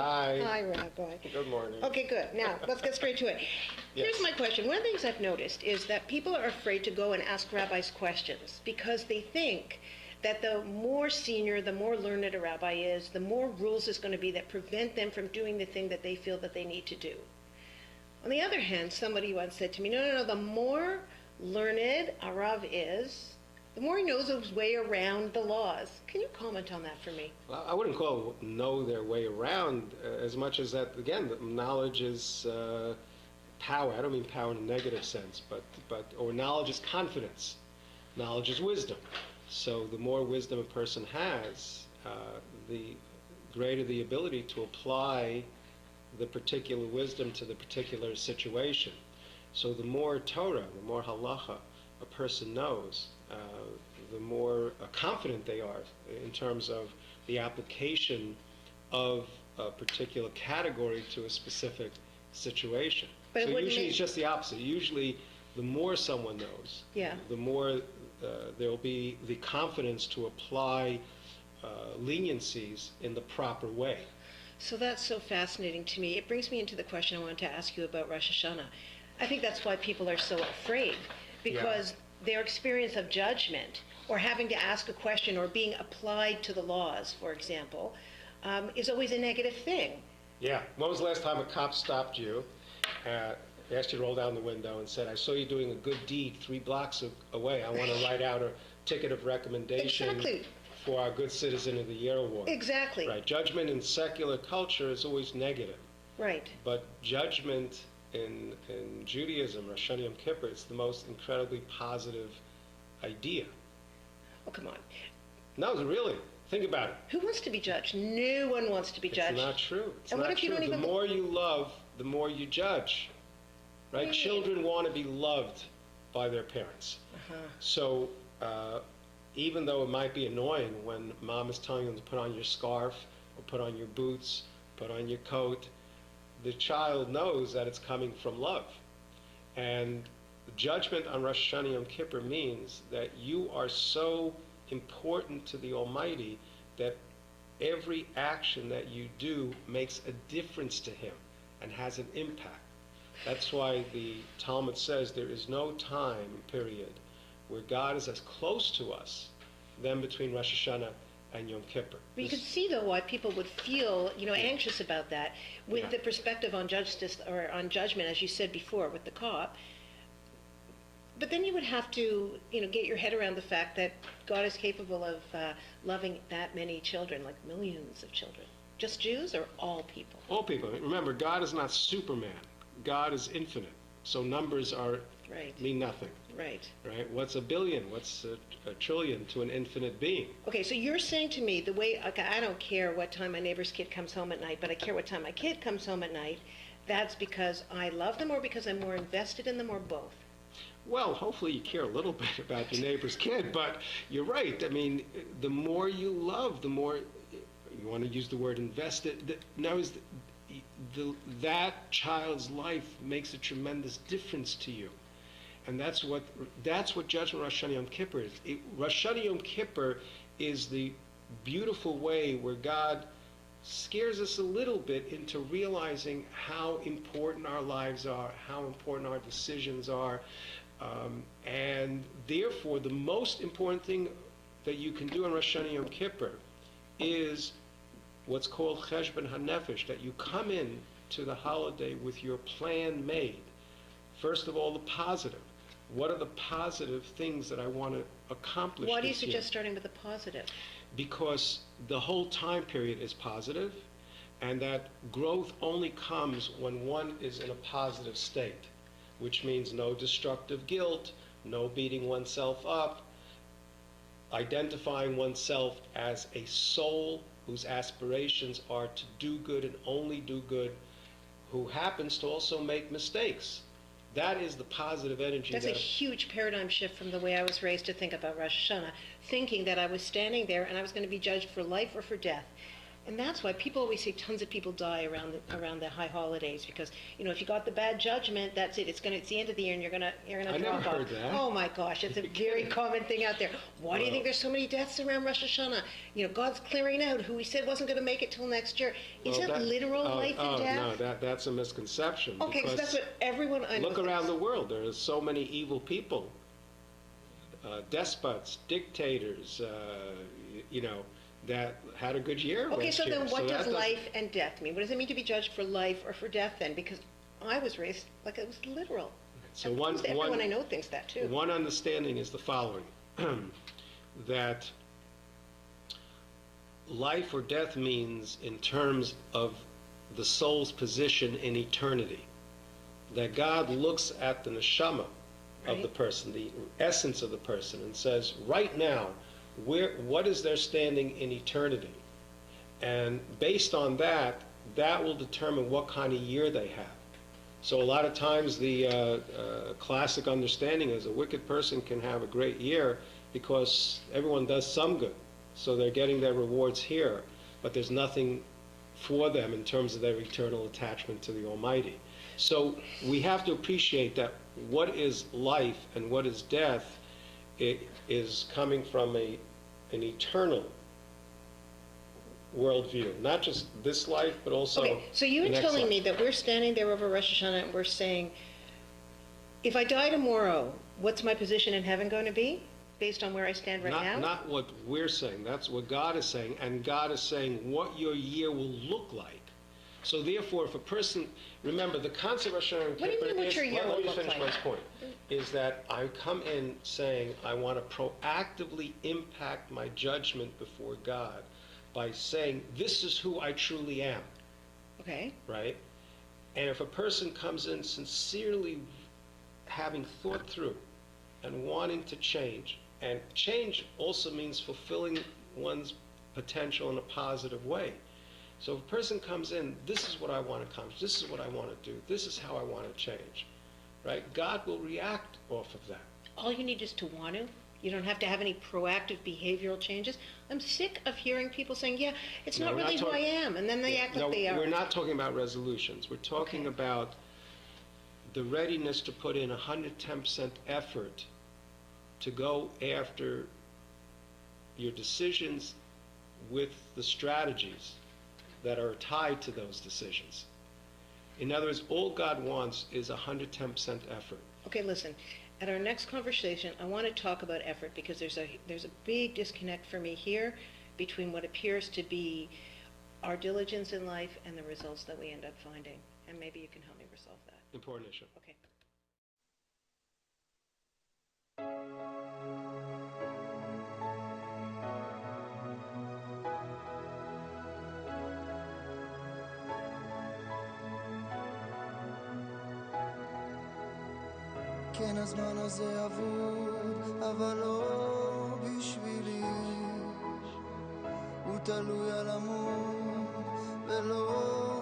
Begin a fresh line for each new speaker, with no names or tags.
Hi.
Hi, Rabbi.
Good morning.
Okay, good. Now, let's get straight to it. Here's my question. One of the things I've noticed is that people are afraid to go and ask rabbis questions because they think that the more senior, the more learned a rabbi is, the more rules there's going to be that prevent them from doing the thing that they feel that they need to do. On the other hand, somebody once said to me, no, the more learned a rav is, the more he knows his way around the laws. Can you comment on that for me?
Well, I wouldn't call it know their way around as much as that, again, knowledge is power. I don't mean power in a negative sense, or knowledge is confidence. Knowledge is wisdom. So the more wisdom a person has, the greater the ability to apply the particular wisdom to the particular situation. So the more Torah, the more halacha a person knows, the more confident they are in terms of the application of a particular category to a specific situation.
But
so usually it's just the opposite. Usually the more someone knows, the more there will be the confidence to apply leniencies in the proper way.
So that's so fascinating to me. It brings me into the question I wanted to ask you about Rosh Hashanah. I think that's why people are so afraid, because their experience of judgment or having to ask a question or being applied to the laws, for example, is always a negative thing.
Yeah. When was the last time a cop stopped you, asked you to roll down the window and said, I saw you doing a good deed 3 blocks away. I want to write out a ticket of recommendation for our Good Citizen of the Year award.
Exactly.
Right. Judgment in secular culture is always negative.
Right.
But judgment in Judaism, Rosh Hashanah Yom Kippur, it's the most incredibly positive idea.
Oh, come on.
No, really. Think about it.
Who wants to be judged? No one wants to be judged.
It's not true. It's
and
not
what if
true.
You don't even...
The more you love, the more you judge. Right? Children want to be loved by their parents. So even though it might be annoying when mom is telling them to put on your scarf or put on your boots, put on your coat, the child knows that it's coming from love. And judgment on Rosh Hashanah Yom Kippur means that you are so important to the Almighty that every action that you do makes a difference to Him and has an impact. That's why the Talmud says there is no time period where God is as close to us than between Rosh Hashanah and Yom Kippur.
But you can see, though, why people would feel, anxious about that with the perspective on justice or on judgment, as you said before, with the cop. But then you would have to, get your head around the fact that God is capable of loving that many children, like millions of children. Just Jews or all people?
All people. Remember, God is not Superman. God is infinite. So numbers mean nothing.
Right.
Right? What's a billion? What's a trillion to an infinite being?
Okay, so you're saying to me, I don't care what time my neighbor's kid comes home at night, but I care what time my kid comes home at night. That's because I love them or because I'm more invested in them or both?
Well, hopefully you care a little bit about your neighbor's kid, but you're right. I mean, the more you love, the more, you want to use the word invested, that child's life makes a tremendous difference to you. And that's what Judgment Rosh Hashanah Yom Kippur is. Rosh Hashanah Yom Kippur is the beautiful way where God scares us a little bit into realizing how important our lives are, how important our decisions are, and therefore the most important thing that you can do on Rosh Hashanah Yom Kippur is what's called Cheshbon HaNefesh, that you come in to the holiday with your plan made. First of all, the positive. What are the positive things that I want to accomplish?
Why do you suggest starting with the positive?
Because the whole time period is positive, and that growth only comes when one is in a positive state, which means no destructive guilt, no beating oneself up, identifying oneself as a soul whose aspirations are to do good and only do good, who happens to also make mistakes. That is the positive energy.
That's a huge paradigm shift from the way I was raised to think about Rosh Hashanah, thinking that I was standing there and I was going to be judged for life or for death. And that's why people always say tons of people die around the high holidays, because if you got the bad judgment, that's it. It's the end of the year, and you're gonna
I
drop
never
off.
heard that.
Oh my gosh, it's a very common thing out there. Why do you think there's so many deaths around Rosh Hashanah? God's clearing out who He said wasn't going to make it till next year. Is it literal life and death?
No, that's a misconception.
Okay, because that's what everyone I know
look around the world. There are so many evil people, despots, dictators. That had a good year.
Okay, so then what does
that
life and death mean? What does it mean to be judged for life or for death then? Because I was raised like it was literal.
So
everyone I know thinks that too.
One understanding is the following, that life or death means in terms of the soul's position in eternity. That God looks at the neshama of the person, the essence of the person, and says, right now, what is their standing in eternity? And based on that will determine what kind of year they have. So a lot of times the classic understanding is a wicked person can have a great year because everyone does some good. So they're getting their rewards here, but there's nothing for them in terms of their eternal attachment to the Almighty. So we have to appreciate that what is life and what is death, it is coming from an eternal worldview, not just this life, but also
okay, so you're telling me that we're standing there over Rosh Hashanah and we're saying, if I die tomorrow, what's my position in heaven going to be, based on where I stand right now?
Not what we're saying, that's what God is saying, and God is saying what your year will look like. So therefore, if a person, remember the concept of Rosh Hashanah,
what do you mean what your year will look like?
Let me finish my point, is that I come in saying I want to proactively impact my judgment before God by saying this is who I truly am.
Okay.
Right? And if a person comes in sincerely having thought through and wanting to change, and change also means fulfilling one's potential in a positive way. So if a person comes in, this is what I want to accomplish, this is what I want to do, this is how I want to change, right? God will react off of that.
All you need is to want to. You don't have to have any proactive behavioral changes. I'm sick of hearing people saying, yeah, it's not really who I am, and then they act like they are.
We're not talking about resolutions. We're talking about the readiness to put in 110% effort to go after your decisions with the strategies that are tied to those decisions. In other words, all God wants is 110% effort.
Okay, listen. At our next conversation, I want to talk about effort, because there's a big disconnect for me here between what appears to be our diligence in life and the results that we end up finding. And maybe you can help me resolve that.
Important issue.
Okay.
כן, הזמן הזה אבוד, אבל לא בשבילי. הוא תלוי על עמוד ולא